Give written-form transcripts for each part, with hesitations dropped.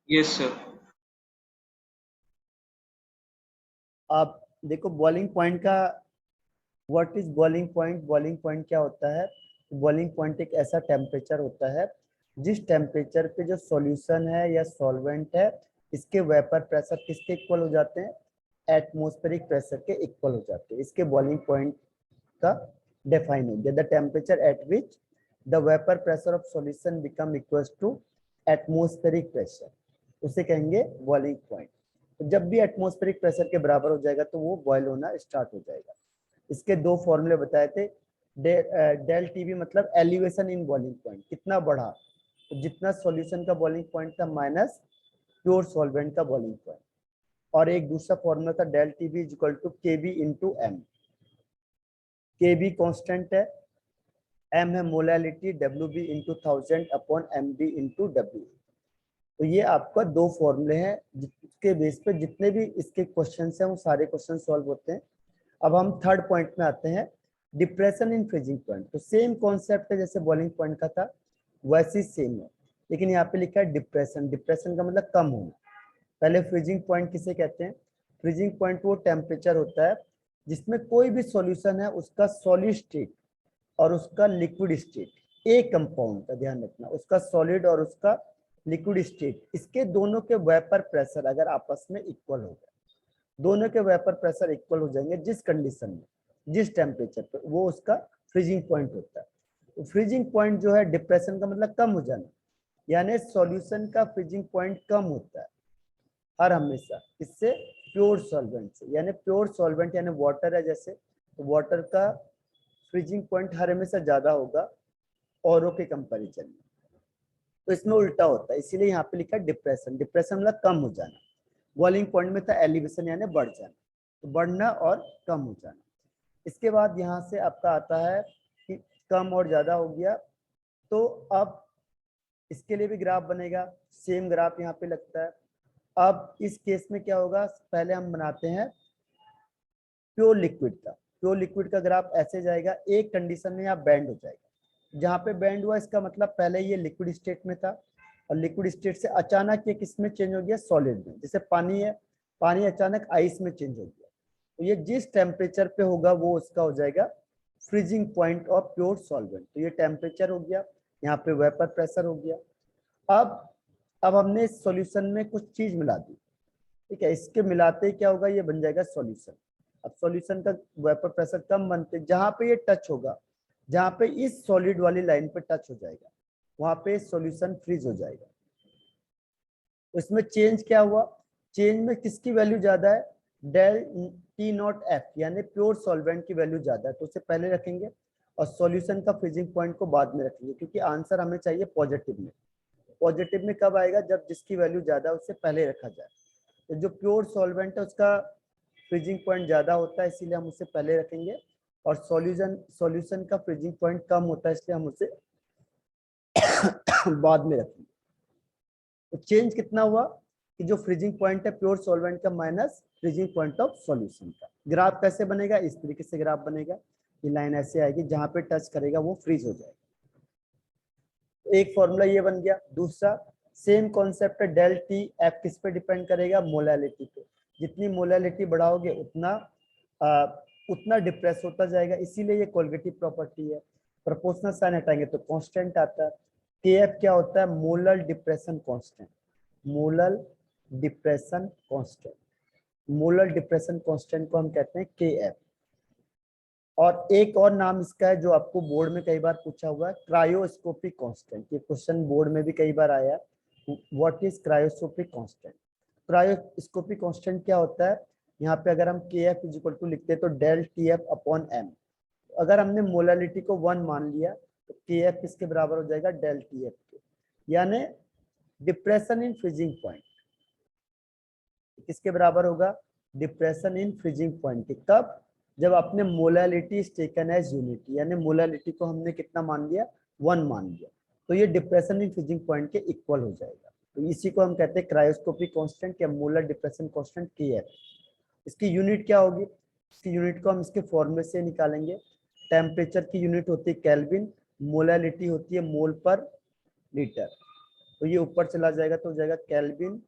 Yes, sir. आप देखो boiling point का, what is boiling point. Boiling point क्या होता है? बॉइलिंग पॉइंट एक ऐसा टेम्परेचर होता है जिस टेम्परेचर पे जो सॉल्यूशन है या सॉल्वेंट है, इसके वेपर प्रेशर किसके इक्वल हो जाते हैं? एटमॉस्फेरिक प्रेशर के इक्वल हो जाते हैं। इसके बॉइलिंग पॉइंट का डिफाइन हो गया, the temperature at which the vapour pressure of solution become equal to atmospheric pressure, उसे कहेंगे बॉइलिंग पॉइंट। तो जब भी एटमॉस्फेरिक प्रेशर के बराबर हो जाएगा तो वो बॉयल होना स्टार्ट हो जाएगा। इसके दो फॉर्मूले बताए थे। डेल टीबी मतलब एलिवेशन इन बॉइलिंग पॉइंट, कितना बढ़ा, तो जितना सॉल्यूशन का बॉइलिंग पॉइंट था माइनस प्योर सॉल्वेंट का बॉइलिंग पॉइंट। और एक दूसरा फॉर्मूला था del TB is equal to K B into M. K B constant है, एम है molality, W B into 1000 upon M B into W. तो ये आपका दो फॉर्मूले हैं जिसके बेस पे जितने भी इसके क्वेश्चन हैं वो सारे क्वेश्चन सॉल्व होते हैं। अब हम थर्ड पॉइंट में आते हैं, डिप्रेशन इन फ्रीजिंग पॉइंट। तो सेम कॉन्सेप्ट है जैसे बॉइलिंग पॉइंट का था, वैसे ही सेम है, लेकिन यहाँ पे लिखा है डिप्रेशन। डिप्रेशन का मतलब कम होना। पहले फ्रीजिंग पॉइंट किसे कहते हैं? फ्रीजिंग पॉइंट वो टेम्परेचर होता है जिसमें कोई भी सॉल्यूशन है उसका सॉलिड स्टेट और उसका लिक्विड स्टेट, एक कंपाउंड का ध्यान रखना, उसका सॉलिड और उसका लिक्विड स्टेट, इसके दोनों के वेपर प्रेशर अगर आपस में इक्वल हो गए, दोनों के वेपर प्रेशर इक्वल हो जाएंगे जिस कंडीशन में, जिस टेम्परेचर पे, वो उसका फ्रीजिंग पॉइंट होता है। तो फ्रीजिंग पॉइंट जो है डिप्रेशन का मतलब कम हो जाना, यानी सॉल्यूशन का फ्रीजिंग पॉइंट कम होता है हर हमेशा, इससे प्योर सॉल्वेंट से। यानी प्योर सॉल्वेंट यानी वाटर है जैसे, तो वाटर का फ्रीजिंग पॉइंट हर हमेशा ज्यादा होगा औरों के कंपैरिजन में। तो इसमें उल्टा होता है, इसीलिए यहाँ पे लिखा है डिप्रेशन। डिप्रेशन मतलब कम हो जाना। बॉइलिंग पॉइंट में था एलिवेशन यानी बढ़ जाना, तो बढ़ना और कम हो जाना। इसके बाद यहाँ से आपका आता है कि कम और ज्यादा हो गया, तो अब इसके लिए भी ग्राफ बनेगा, सेम ग्राफ यहाँ पे लगता है। अब इस केस में क्या होगा, पहले हम बनाते हैं प्योर लिक्विड का। प्योर लिक्विड का ग्राफ ऐसे जाएगा, एक कंडीशन में यहाँ बैंड हो जाएगा। जहाँ पे बैंड हुआ इसका मतलब पहले ये लिक्विड स्टेट में था और लिक्विड स्टेट से अचानक ये किस में चेंज हो गया? सॉलिड में। जैसे पानी है, पानी अचानक आइस में चेंज हो गया, तो ये जिस टेम्परेचर पे होगा वो उसका हो जाएगा freezing point of pure solvent. तो ये टेम्परेचर हो गया, यहाँ पे वेपर प्रेशर हो गया। अब हमने इस सॉल्यूशन में कुछ चीज मिला दी, ठीक है, इसके मिलाते ही क्या होगा, ये बन जाएगा सॉल्यूशन। अब सॉल्यूशन का वेपर प्रेशर कम बनते, जहां पे ये टच होगा, जहां पे इस सॉलिड वाली लाइन पे टच हो जाएगा, वहां पे सॉल्यूशन फ्रीज हो जाएगा। तो इसमें चेंज क्या हुआ? चेंज में किसकी वैल्यू ज्यादा है? डेल टी नॉट एफ, यानी प्योर सॉल्वेंट की वैल्यू ज्यादा है, तो उसे पहले रखेंगे और सॉल्यूशन का फ्रीजिंग पॉइंट को बाद में रखेंगे, क्योंकि आंसर हमें चाहिए पॉजिटिव में। पॉजिटिव में कब आएगा? जब जिसकी वैल्यू ज्यादा है उससे पहले रखा जाए। तो जो प्योर सॉल्वेंट है उसका फ्रीजिंग पॉइंट ज्यादा होता है, इसीलिए हम उसे पहले रखेंगे। और सॉल्यूशन सॉल्यूशन का फ्रीजिंग पॉइंट कम होता है, इसलिए हम उसे बाद में रखेंगे। तो चेंज कितना हुआ कि जो फ्रीजिंग पॉइंट है प्योर सॉल्वेंट का minus freezing point of solution का। ग्राफ कैसे बनेगा? इस तरीके से ग्राफ बनेगा, ये लाइन ऐसे आएगी, जहां पे टच करेगा वो फ्रीज हो जाएगा। एक फॉर्मूला ये बन गया। दूसरा सेम कॉन्सेप्ट है, डेल टी एफ किस पे डिपेंड करेगा? मोलैलिटी पे। जितनी मोलैलिटी बढ़ाओगे उतना डिप्रेस होता जाएगा, इसीलिए ये कोलिगेटिव प्रॉपर्टी है। प्रोपोर्शनल साइन हटाएंगे तो कांस्टेंट आता है। के एफ क्या होता है? Molar depression constant. Molar depression constant, molar depression constant को हम कहते हैं के एफ। और एक और नाम इसका है जो आपको बोर्ड में कई बार पूछा हुआ है, क्रायोस्कोपिक कांस्टेंट। ये क्वेश्चन बोर्ड में भी कई बार आया। What is cryoscopic constant? Cryoscopic constant क्या होता है? यहाँ पे अगर हम के एफ इज इक्वल टू लिखते हैं तो del T F upon M. अगर हमने मोलालिटी को 1 मान लिया तो के एफ किसके बराबर हो जाएगा? डेल टी एफ के। यानी डिप्रेशन इन फ्रीजिंग पॉइंट किसके बराबर होगा? डिप्रेशन इन फ्रीजिंग पॉइंट के। कब? जब आपने molality is taken as unity, यानी मोलालिटी को हमने कितना मान लिया? 1 मान लिया, तो ये डिप्रेशन इन फ्रीजिंग पॉइंट के इक्वल हो जाएगा। तो इसी को हम कहते हैं क्रायोस्कोपिक कांस्टेंट या मोलर डिप्रेशन कांस्टेंट के एफ। इसकी यूनिट क्या होगी? इसकी यूनिट को हम इसके फॉर्मूले से निकालेंगे। टेम्परेचर की यूनिट होती है केल्विन, मोलालिटी होती है मोल पर लीटर। तो ये ऊपर चला जाएगा तो हो जाएगा केल्विन,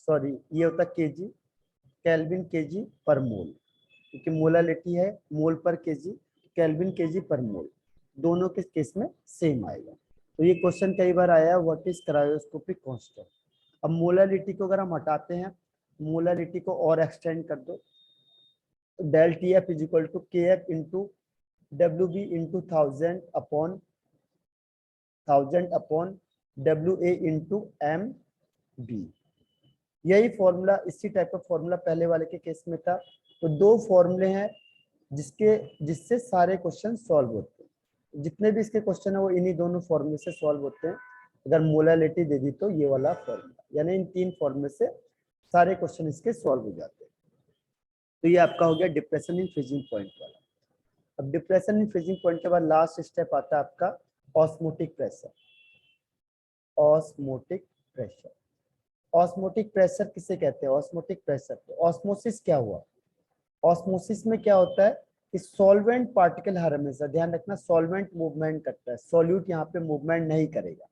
सॉरी ये होता केजी, केल्विन केजी पर मोल, क्योंकि मोलालिटी है मोल पर केजी, केल्विन केजी पर मोल, दोनों के केस में सेम आएगा। तो ये क्वेश्चन कई बार आया, व्हाट इज क्रायोस्कोपिक कांस्टेंट। अब मोलालिटी को अगर हम हटाते हैं, मोलालिटी को और एक्सटेंड कर दो, तो del T F is equal to K F into W B into 1000 upon W A into M B. यही फॉर्मूला, इसी टाइप का फॉर्मूला पहले वाले के केस में था। तो दो फॉर्मूले हैं जिससे सारे क्वेश्चन सॉल्व होते हैं, जितने भी इसके क्वेश्चन है वो इन्हीं दोनों फॉर्मूले से सॉल्व होते हैं। अगर मोलालिटी दे दी तो ये वाला फॉर्मूला, यानी इन तीन फॉर्मूले से सारे क्वेश्चन इसके सॉल्व हो जाते हैं। तो ये आपका हो गया डिप्रेशन इन फ्रीजिंग पॉइंट वाला। अब डिप्रेशन इन फ्रीजिंग पॉइंट के बाद लास्ट स्टेप आता है आपका osmotic pressure. Osmotic pressure, osmotic pressure किसे कहते हैं? ऑस्मोटिक प्रेशर, तो ऑस्मोसिस क्या हुआ? ऑस्मोसिस में क्या होता है कि सॉल्वेंट पार्टिकल, हर हमेशा ध्यान रखना सॉल्वेंट मूवमेंट करता है, सॉल्यूट यहाँ पे मूवमेंट नहीं करेगा।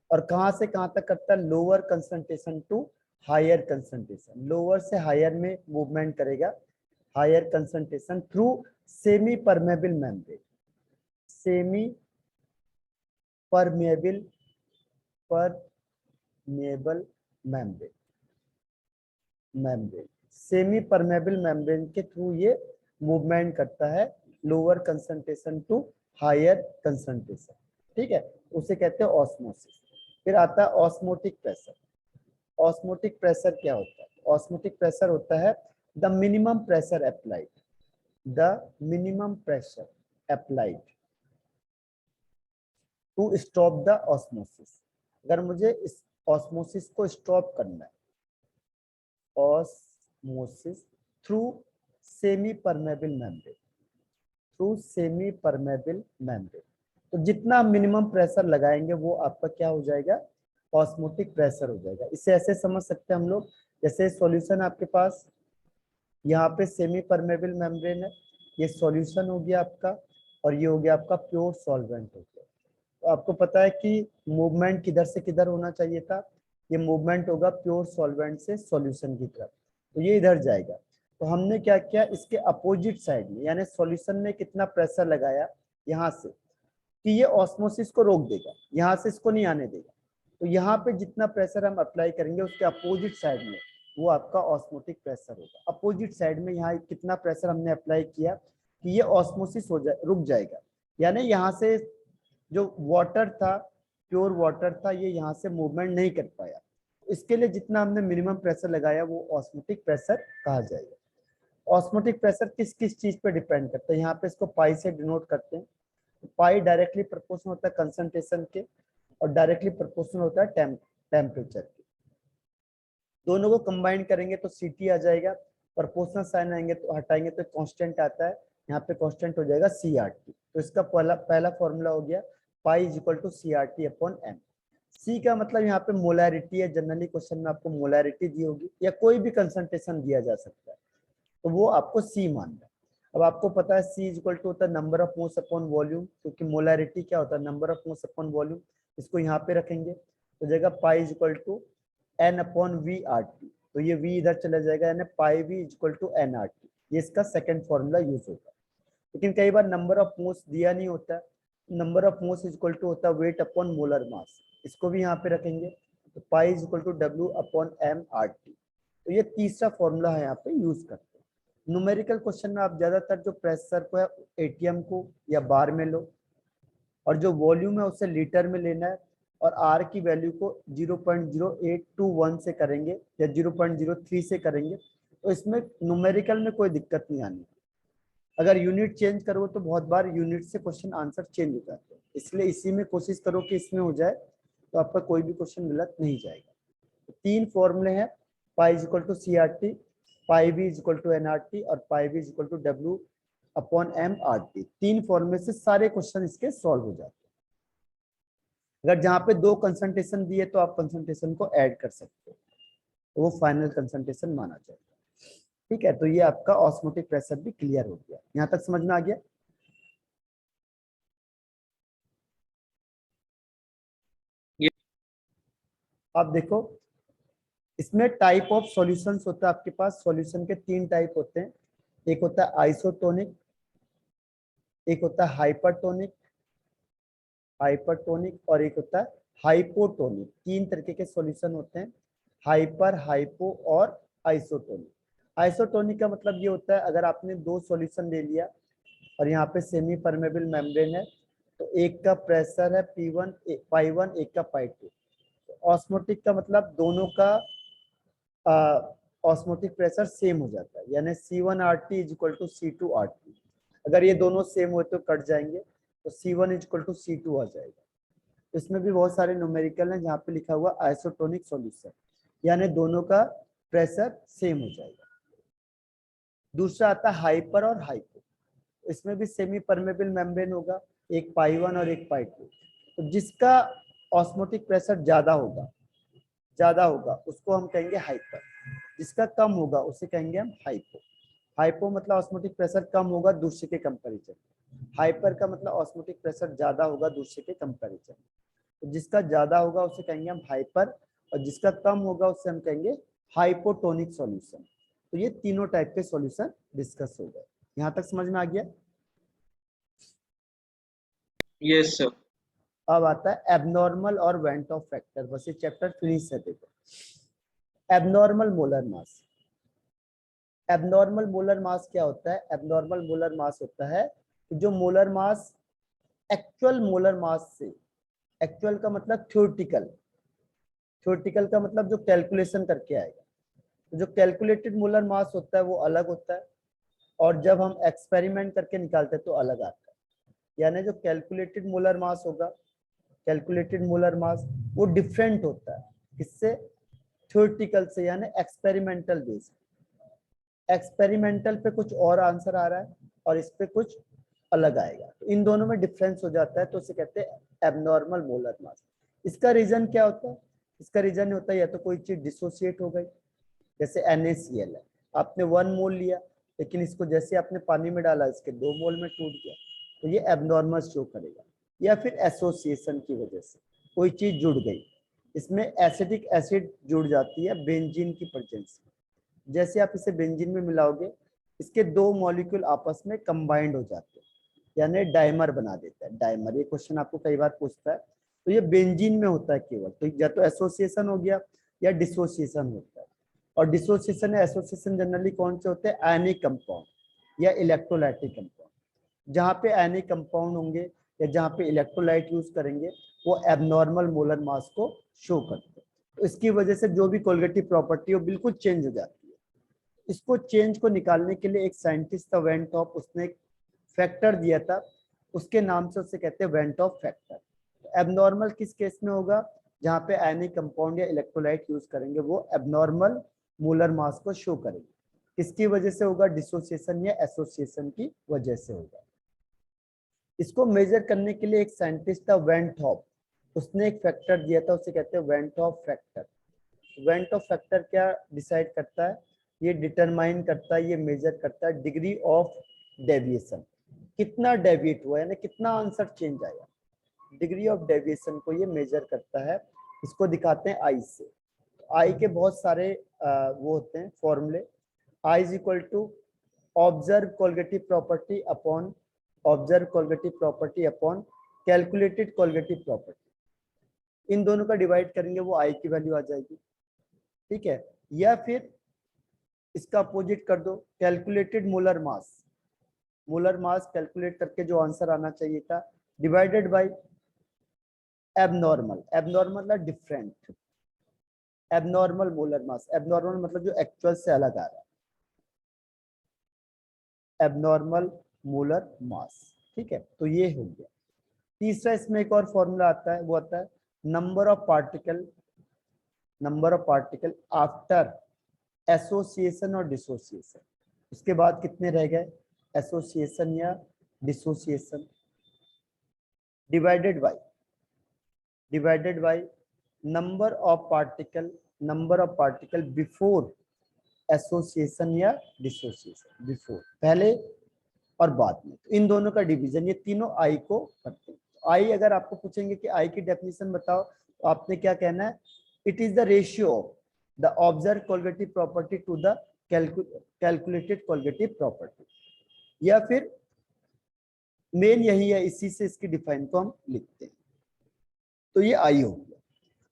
और कहां से कहां तक करता है? Lower concentration to higher concentration, lower से हायर में मूवमेंट करेगा, higher concentration through semi permeable membrane, semi permeable permeable membrane, membrane semi permeable membrane के थ्रू ये मूवमेंट करता है, lower concentration to higher concentration, ठीक है, उसे कहते हैं ऑस्मोसिस। फिर आता है ऑस्मोटिक प्रेशर। ऑस्मोटिक प्रेशर क्या होता है? ऑस्मोटिक प्रेशर होता है the minimum pressure applied, the minimum pressure applied to stop the osmosis. अगर मुझे इस ऑस्मोसिस को स्टॉप करना है, osmosis through semi permeable membrane, through semi permeable membrane, तो जितना मिनिमम प्रेशर लगाएंगे वो आपका क्या हो जाएगा? ऑस्मोटिक प्रेशर हो जाएगा। इसे ऐसे समझ सकते हैं हम लोग, जैसे सॉल्यूशन आपके पास यहाँ पे सेमी परमेबल मेम्ब्रेन है, ये सॉल्यूशन हो गया आपका, और ये हो गया आपका प्योर सॉल्वेंट हो गया। तो आपको पता है कि मूवमेंट किधर से किधर होना चाहिए था? ये मूवमेंट होगा प्योर सॉल्वेंट से सॉल्यूशन की तरफ, तो ये इधर जाएगा। तो हमने क्या किया, इसके अपोजिट साइड में, यानी सॉल्यूशन में कितना प्रेशर लगाया यहाँ से, कि ये ऑस्मोसिस को रोक देगा, यहाँ से इसको नहीं आने देगा। तो यहाँ पे जितना प्रेशर हम अप्लाई करेंगे उसके अपोजिट साइड में, वो आपका ऑस्मोटिक प्रेशर होगा। अपोजिट साइड में यहाँ कितना प्रेशर हमने अप्लाई किया कि ये ऑस्मोसिस हो जाए, रुक जाएगा, यानी यहाँ से जो वाटर था, प्योर वाटर था, ये यहाँ से मूवमेंट नहीं कर पाया। इसके लिए जितना हमने मिनिमम प्रेशर लगाया वो ऑस्मोटिक प्रेशर कहा जाएगा। ऑस्मोटिक प्रेशर किस किस चीज पे डिपेंड करता है? यहाँ पे इसको पाई से डिनोट करते हैं। पाई डायरेक्टली प्रोपोर्शनल होता है कंसंट्रेशन के, और डायरेक्टली प्रोपोर्शनल होता है टेम्परेचर के। दोनों को कंबाइन करेंगे तो सीटी आ जाएगा, प्रोपोर्शनल साइन आएंगे तो हटाएंगे तो कांस्टेंट आता है, यहाँ पे कांस्टेंट हो जाएगा CRT। तो इसका पहला फॉर्मूला हो गया pi is equal to CRT upon M। C का मतलब यहाँ पे मोलैरिटी है, जनरली क्वेश्चन में आपको मोलैरिटी दी होगी या कोई भी कंसंट्रेशन दिया जा सकता है, तो वो आपको सी मानना है। अब आपको पता है सी इज इक्वल टू होता है number of moles upon volume, क्योंकि मोलैरिटी क्या होता है? Number of moles upon volume. इसको यहाँ पे रखेंगे तो जाएगा pi is equal to N upon VRT, तो ये V इधर चला जाएगा, यानी pi V is equal to NRT। ये इसका सेकंड फॉर्मूला यूज होगा। लेकिन कई बार नंबर ऑफ मोल्स दिया नहीं होता, number of moles is equal to होता है वेट अपॉन मोलर मास, इसको भी यहाँ पे रखेंगे, तो pi is equal to W upon MRT। तो ये तीसरा फॉर्मूला है यहाँ पे यूज करते हैं। न्यूमेरिकल क्वेश्चन में आप ज्यादातर जो प्रेशर को है ATM को या बार में लो, और जो वॉल्यूम है उसे लीटर में लेना है, और R की वैल्यू को 0.0821 से करेंगे या 0.03 से करेंगे, तो इसमें न्यूमेरिकल में कोई दिक्कत नहीं आनी। अगर यूनिट चेंज करो तो बहुत बार यूनिट से क्वेश्चन आंसर चेंज हो जाते हैं, इसलिए इसी में कोशिश करो कि इसमें हो जाए, तो आपका कोई भी क्वेश्चन गलत नहीं जाएगा। तो तीन फॉर्मूले हैं, pi is equal to CRT, pi V is equal to NRT, और pi V is equal to W upon MRT। तीन फॉर्मूले से सारे क्वेश्चन इसके सॉल्व हो जाते हैं। अगर जहाँ पे दो कंसंट्रेशन दिए तो आप कंसंट्रेशन को ऐड कर सकते हो, तो वो फाइनल कंसंट्रेशन माना जाएगा। ठीक है, तो ये आपका ऑस्मोटिक प्रेशर भी क्लियर हो गया, यहाँ तक समझ में आ गया। आप देखो इसमें टाइप ऑफ सॉल्यूशंस होता है आपके पास। सॉल्यूशन के 3 टाइप होते हैं, एक होता है आइसोटोनिक, एक होता है हाइपरटोनिक, और एक होता है हाइपोटोनिक। 3 तरीके के सॉल्यूशन होते हैं, हाइपर, हाइपो और आइसोटोनिक। आइसोटोनिक का मतलब ये होता है अगर आपने 2 सॉल्यूशन ले लिया और यहाँ पे सेमी परमेबल मेम्ब्रेन है, तो एक का प्रेशर है P1 पाई 1, एक का पाई 2। ऑस्मोटिक का मतलब दोनों का ऑस्मोटिक प्रेशर सेम हो जाता है, यानी C1RT is equal to C2RT। अगर ये दोनों सेम हो तो कट जाएंगे, तो C1 is equal to C2 आ जाएगा। इसमें भी बहुत सारे न्यूमेरिकल हैं जहाँ पे लिखा हुआ आइसोटोनिक सॉल्यूशन, यानी दोनों का प्रेशर सेम हो जाएगा। दूसरा आता है हाइपर और हाइपो। इसमें भी सेमी परमेबल मेम्ब्रेन होगा, एक पाई 1 और एक पाई 2। तो जिसका ऑस्मोटिक प्रेशर ज्यादा होगा उसको हम कहेंगे हाइपर, जिसका कम होगा उसे कहेंगे हम हाइपो। हाइपो मतलब ऑस्मोटिक प्रेशर कम होगा दूसरे के कंपैरिजन, हाइपर का मतलब ऑस्मोटिक प्रेशर ज्यादा होगा दूसरे के कंपैरिजन। तो जिसका ज्यादा होगा उसे कहेंगे हम हाइपर, और जिसका कम होगा उसे हम कहेंगे हाइपोटोनिक सॉल्यूशन। तो ये तीनों टाइप के सॉल्यूशन डिस्कस हो गए। यहाँ तक समझ में आ गया? Yes sir. अब आता है एबनॉर्मल और वेंट ऑफ फैक्टर। बस ये चैप्टर फिनिश है। देखो abnormal molar mass. Abnormal molar mass क्या होता है? एबनॉर्मल मोलर मास होता है जो molar mass actual molar mass से, एक्चुअल का मतलब थ्योरेटिकल, थ्योरेटिकल का मतलब जो कैलकुलेशन करके आएगा। तो जो कैलकुलेटेड मोलर मास होता है वो अलग होता है, और जब हम एक्सपेरिमेंट करके निकालते हैं तो अलग आता है। यानी जो कैलकुलेटेड मोलर मास होगा, कैलकुलेटेड मोलर मास वो डिफरेंट होता है किससे? थ्योरेटिकल से, यानी एक्सपेरिमेंटल बेस। एक्सपेरिमेंटल पे कुछ और आंसर आ रहा है और इस पे कुछ अलग आएगा, तो इन दोनों में डिफरेंस हो जाता है, तो उसे कहते हैं एबनॉर्मल मोलर मास। इसका रीजन क्या होता है? इसका रीजन होता है या तो कोई चीज डिसोसिएट हो गई, जैसे NaCl है, आपने 1 मोल लिया लेकिन इसको जैसे आपने पानी में डाला इसके 2 मोल में टूट गया, तो ये एबनॉर्मल शो करेगा। या फिर एसोसिएशन की वजह से कोई चीज जुड़ गई, इसमें एसिटिक एसिड जुड़ जाती है बेंजीन की प्रेजेंस में। जैसे आप इसे बेंजीन में मिलाओगे, इसके 2 मॉलिक्यूल आपस में कंबाइंड हो जाते हैं, यानी डाइमर बना देता है। डाइमर, ये क्वेश्चन आपको कई बार पूछता है, तो ये बेंजीन में होता है केवल। तो या तो एसोसिएशन हो गया या डिसोसिएशन होता है। और डिसोसिएशन या एसोसिएशन जनरली कौन से होते हैं? आयनिक कंपाउंड या इलेक्ट्रोलाइटिक कंपाउंड। जहाँ पे आयनिक कंपाउंड होंगे या जहाँ पे इलेक्ट्रोलाइट यूज करेंगे वो एबनॉर्मल मोलर मास को शो करते हैं। तो इसकी वजह से जो भी कोलिगेटिव प्रॉपर्टी हो बिल्कुल चेंज हो जाती है। इसको चेंज को निकालने के लिए एक साइंटिस्ट था वेन टॉप, उसने एक फैक्टर दिया था, उसके नाम से उसे कहते हैं वेन टॉप फैक्टर। एबनॉर्मल किस केस में होगा? जहाँ पे आयनिक कंपाउंड या इलेक्ट्रोलाइट यूज करेंगे वो एबनॉर्मल मोलर मास को शो करेंगे। किसकी वजह से होगा? डिसोसिएशन या एसोसिएशन की वजह से होगा। इसको मेजर करने के लिए एक साइंटिस्ट था वेन टॉप, उसने एक फैक्टर दिया था, उसे कहते हैं when top factor. When top factor क्या डिसाइड करता है? ये डिटरमाइन करता है, ये मेजर करता है डिग्री ऑफ डेविएशन, कितना डेविएट हुआ यानी कितना आंसर चेंज आया। डिग्री ऑफ डेविएशन को ये मेजर करता है। इसको दिखाते हैं आई से। आई के बहुत सारे वो होते हैं फॉर्मूले। I is equal to observe colligative property upon, observe colligative property upon calculated colligative property. इन दोनों का डिवाइड करेंगे वो आई की वैल्यू आ जाएगी, ठीक है। या फिर इसका अपोजिट कर दो, calculated molar mass. Molar mass calculate करके जो आंसर आना चाहिए था डिवाइडेड बाय एबनॉर्मल। एबनॉर्मल मतलब different, abnormal molar mass. Abnormal मतलब जो एक्चुअल से अलग आ रहा है, एबनॉर्मल मोलर मास, ठीक है। तो ये हो गया। तीसरा इसमें एक और फॉर्मूला आता है, वो आता है number of particle, number of particle after association और डिसोसिएशन। उसके बाद कितने रह गए? एसोसिएशन या dissociation, divided by number of particle, number of particle before association या डिसोसिएशन, बिफोर पहले और बाद में। तो इन दोनों का डिवीजन, ये तीनों आई को करते हैं। आई अगर आपको पूछेंगे कि आई की डेफिनेशन बताओ, तो आपने क्या कहना है? It is the ratio of the observe colligative property to the calculated colligative property, या फिर मेन यही है, इसी से इसकी डिफाइन को हम लिखते हैं। तो ये आई हो गया।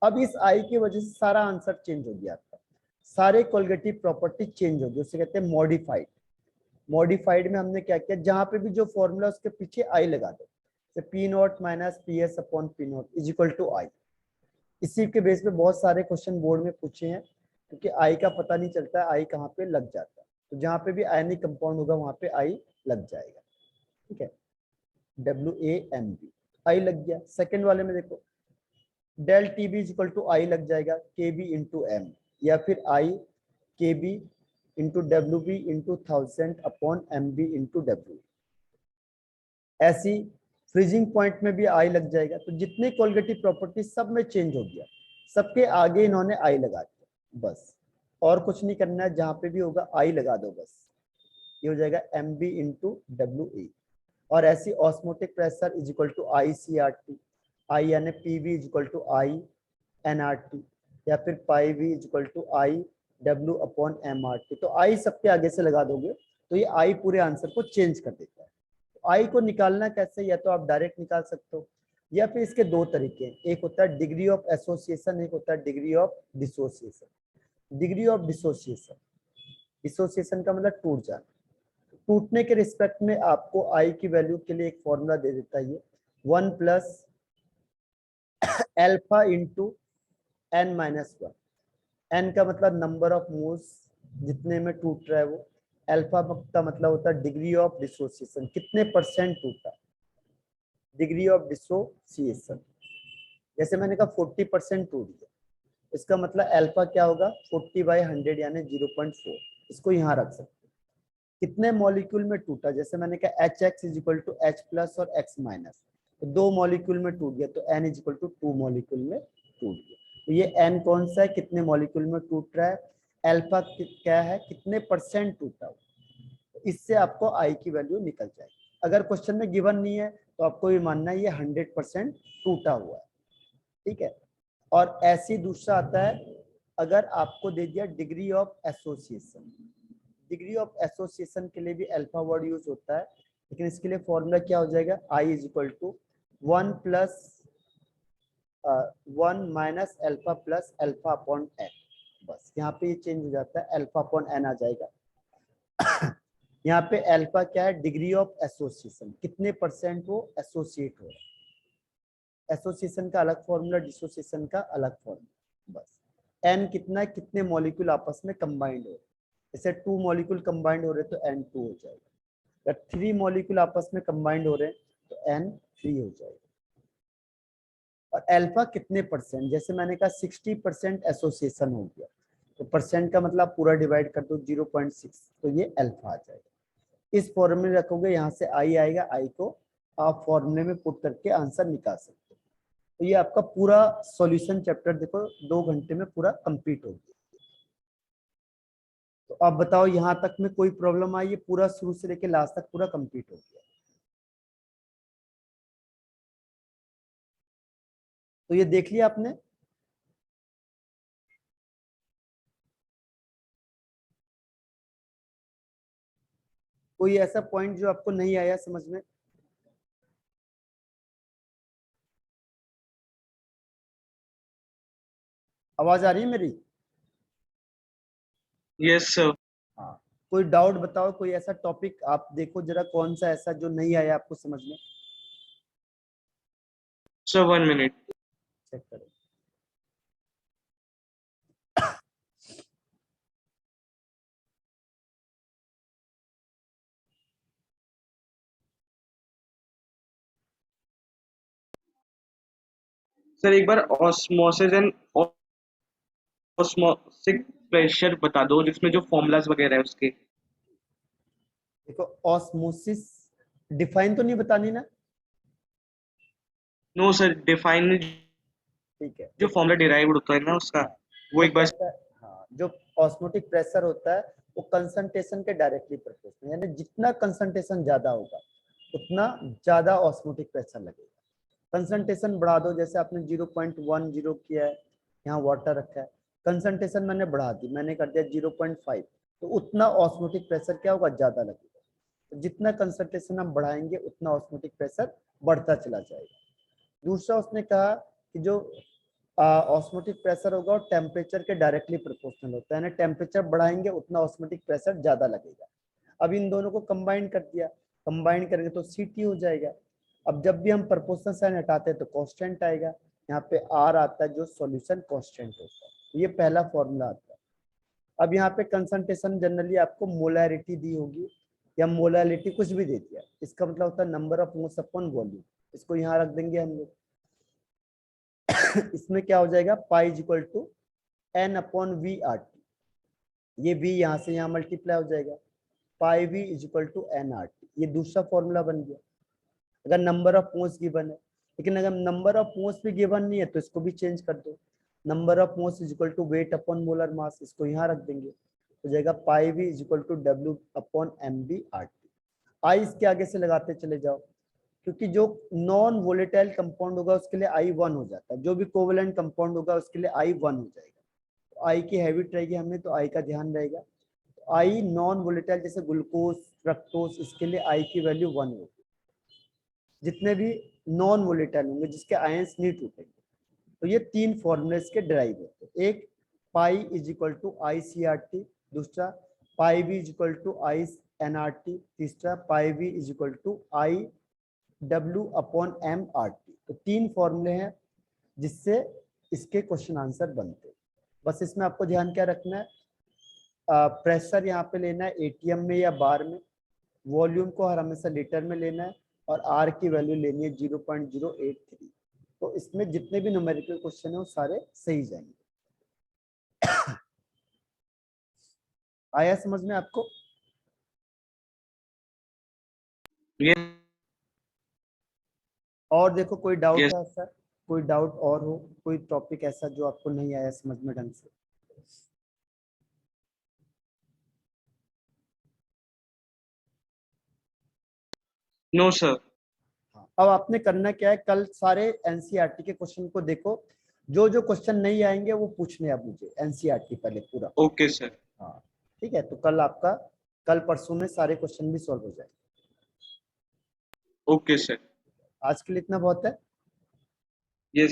अब इस आई की वजह से सारा आंसर चेंज हो गया आपका, सारे कोलिगेटिव प्रॉपर्टी चेंज हो गई, उसे कहते हैं मॉडिफाइड। मॉडिफाइड में हमने क्या किया, जहां पे भी जो फॉर्मूला उसके पीछे आई लगा दो, P naught minus P S upon P naught is equal to I. इसी के बेस पे बहुत सारे क्वेश्चन बोर्ड में पूछे हैं, क्योंकि आई का पता नहीं चलता है आई कहाँ पे लग जाता है, तो जहां पे भी आयनिक कंपाउंड होगा वहां पे आई लग जाएगा। ठीक है, WAMB आई लग गया। सेकंड वाले में देखो, del TB is equal to I लग जाएगा KB इंटू एम, या फिर I KB into WB into 1000 upon MB into W। ऐसी फ्रीजिंग पॉइंट में भी आई लग जाएगा। तो जितने कोलिगेटिव प्रॉपर्टी सब में चेंज हो गया, सबके आगे इन्होंने आई लगा दिया, बस और कुछ नहीं करना है, जहां पे भी होगा आई लगा दो बस, ये हो जाएगा MB इंटू WA। और ऐसी osmotic pressure is equal to ICRT, I यानी PV is equal to INRT, या फिर pi V is equal to IW upon MRT। तो आई सबके आगे से लगा दोगे तो ये आई पूरे आंसर को चेंज कर देता है। आई को निकालना कैसे, या तो आप डायरेक्ट निकाल सकते हो, या फिर इसके दो तरीके हैं, एक होता है डिग्री ऑफ एसोसिएशन, एक होता है degree of dissociation. Degree of dissociation, dissociation का मतलब टूट जाना, टूटने के रिस्पेक्ट में आपको आई की वैल्यू के लिए एक फॉर्मूला दे देता है, ये 1 plus alpha into n minus 1। N का मतलब नंबर ऑफ मोल्स जितने में टूट रहा है वो, अल्फा का मतलब होता है डिग्री ऑफ डिसोसिएशन, कितने परसेंट टूटा, डिग्री ऑफ डिसोसिएशन। जैसे मैंने कहा 40% टूट गया, इसका मतलब अल्फा क्या होगा 40/100 यानी 0.4। इसको यहाँ रख सकते हैं। कितने मॉलिक्यूल में टूटा, जैसे मैंने कहा HX is equal to H plus और X माइनस, तो 2 मॉलिक्यूल में टूट गया, तो N is equal to 2 molecule में टूट गया। तो ये N कौन सा है, कितने मॉलिक्यूल में टूट रहा है, अल्फा क्या है, कितने परसेंट टूटा हुआ, इससे आपको आई की वैल्यू निकल जाएगी। अगर क्वेश्चन में गिवन नहीं है तो आपको ये मानना है ये 100% टूटा हुआ है। ठीक है, और ऐसी दूसरा आता है, अगर आपको दे दिया degree of association, degree of association के लिए भी अल्फा वर्ड यूज होता है, लेकिन इसके लिए फॉर्मूला क्या हो जाएगा, I is equal to 1 plus 1 minus alpha plus alpha upon N. बस यहाँ पे ये चेंज हो जाता है, अल्फा अपॉन एन आ जाएगा। यहाँ पे अल्फा क्या है, डिग्री ऑफ एसोसिएशन, कितने परसेंट वो एसोसिएट हो रहा है। एसोसिएशन का अलग फॉर्मूला, डिसोसिएशन का अलग फॉर्मूला। बस एन कितना है, कितने मॉलिक्यूल आपस में कंबाइंड हो रहे, जैसे 2 मॉलिक्यूल कंबाइंड हो रहे तो N2 हो जाएगा, या 3 मॉलिक्यूल आपस में कंबाइंड हो रहे हैं तो N3 हो जाएगा। और अल्फा कितने परसेंट, जैसे मैंने कहा 60% एसोसिएशन हो गया, तो परसेंट का मतलब पूरा डिवाइड कर दो 0.6, तो ये अल्फा आ जाएगा। इस फॉर्मूले में रखोगे, यहाँ से आई आएगा, आई को आप फॉर्मूले में पुट करके आंसर निकाल सकते हो। तो ये आपका पूरा सॉल्यूशन चैप्टर देखो 2 घंटे में पूरा कंप्लीट हो गया। तो अब बताओ यहाँ तक में कोई प्रॉब्लम आई, ये पूरा शुरू से लेके लास्ट तक पूरा कंप्लीट हो गया। तो ये देख लिया आपने, कोई ऐसा पॉइंट जो आपको नहीं आया समझ में? आवाज आ रही है मेरी? Yes sir. हाँ, कोई डाउट बताओ, कोई ऐसा टॉपिक आप देखो जरा, कौन सा ऐसा जो नहीं आया आपको समझ में, सर 1 मिनट। चेक करो। सर एक बार ऑस्मोसिस एंड ऑस्मोटिक प्रेशर बता दो, जिसमें जो फॉर्मूलाज वगैरह है उसके। देखो ऑस्मोसिस डिफाइन तो नहीं बतानी ना? नो सर, डिफाइन ठीक है, जो देखो, फॉर्मूला डिराइव्ड होता है ना उसका, हाँ, वो वो एक बार। कहता है, हाँ, जो ऑस्मोटिक प्रेशर होता है वो कंसंट्रेशन के डायरेक्टली प्रोपोर्शनल, यानी जितना कंसंट्रेशन ज्यादा होगा उतना ज्यादा ऑस्मोटिक प्रेशर लगेगा। कंसंट्रेशन बढ़ा दो, जैसे आपने 0.10 किया है यहाँ वाटर रखा है, कंसंट्रेशन मैंने बढ़ा दी, मैंने कर दिया 0.5, तो उतना ऑस्मोटिक प्रेशर क्या होगा, ज्यादा लगेगा। तो जितना कंसंट्रेशन हम बढ़ाएंगे उतना ऑस्मोटिक प्रेशर बढ़ता चला जाएगा। दूसरा उसने कहा कि जो ऑस्मोटिक प्रेशर होगा वो टेम्परेचर के डायरेक्टली प्रोपोर्शनल होता है, यानी टेम्परेचर बढ़ाएंगे उतना ऑस्मोटिक प्रेशर ज्यादा लगेगा। अब इन दोनों को कंबाइन कर दिया, कंबाइन करेंगे तो Ct हो जाएगा। अब जब भी हम प्रोपोर्शनल साइन हटाते हैं तो कांस्टेंट आएगा, यहाँ पे R आता है जो सॉल्यूशन कांस्टेंट होता है, ये पहला फॉर्मूला आता है। अब यहाँ पे कंसंट्रेशन जनरली आपको मोलैरिटी दी होगी या मोलैरिटी कुछ भी दे दिया, इसका मतलब होता है number of moles upon volume, इसको यहाँ रख देंगे हम लोग। इसमें क्या हो जाएगा, pi is equal to N upon V R T, ये V यहाँ से यहाँ मल्टीप्लाई हो जाएगा, pi V is equal to N R T, ये दूसरा फॉर्मूला बन गया अगर नंबर ऑफ मोल्स गिवन है। लेकिन अगर नंबर ऑफ मोल्स भी गिवन नहीं है तो इसको भी चेंज कर दो, number of moles is equal to weight upon molar mass, इसको यहाँ रख देंगे, हो जाएगा pi V is equal to W upon M B R T. I इसके आगे से लगाते चले जाओ, क्योंकि जो नॉन वोलेटाइल कंपाउंड होगा उसके लिए आई 1 हो जाता है, जो भी कोवेलेंट कंपाउंड होगा उसके लिए आई 1 हो जाएगा। तो आई की हैबिट रहेगी हमें, तो आई का ध्यान रहेगा। तो आई नॉन वोलेटाइल जैसे ग्लूकोज, फ्रक्टोज, इसके लिए आई की वैल्यू 1 होगी। जितने भी नॉन वोलेटाइल होंगे जिसके आयंस नहीं टूटेंगे, तो ये तीन फॉर्मूले इसके डिराइव होते हैं। एक pi is equal to I C R T, दूसरा pi B is equal to I N R T, तीसरा pi B is equal to I W upon M R T. तो तीन फॉर्मूले हैं जिससे इसके क्वेश्चन आंसर बनते हैं। बस इसमें आपको ध्यान क्या रखना है, प्रेशर यहाँ पे लेना है एटीएम में या बार में, वॉल्यूम को हर हमेशा लीटर में लेना है, और आर की वैल्यू लेनी है 0.083। तो इसमें जितने भी न्यूमेरिकल क्वेश्चन है वो सारे सही जाएंगे। आया समझ में आपको? ये और देखो कोई डाउट yes. है ऐसा, कोई डाउट और हो, कोई टॉपिक ऐसा जो आपको नहीं आया समझ में ढंग से? No sir. हाँ, अब आपने करना क्या है, कल सारे एनसीईआरटी के क्वेश्चन को देखो, जो जो क्वेश्चन नहीं आएंगे वो पूछने आप मुझे एनसीईआरटी पहले पूरा। Okay sir. हाँ ठीक है, तो कल आपका कल परसों में सारे क्वेश्चन भी सॉल्व हो जाएंगे। Okay sir. आज के लिए इतना बहुत है।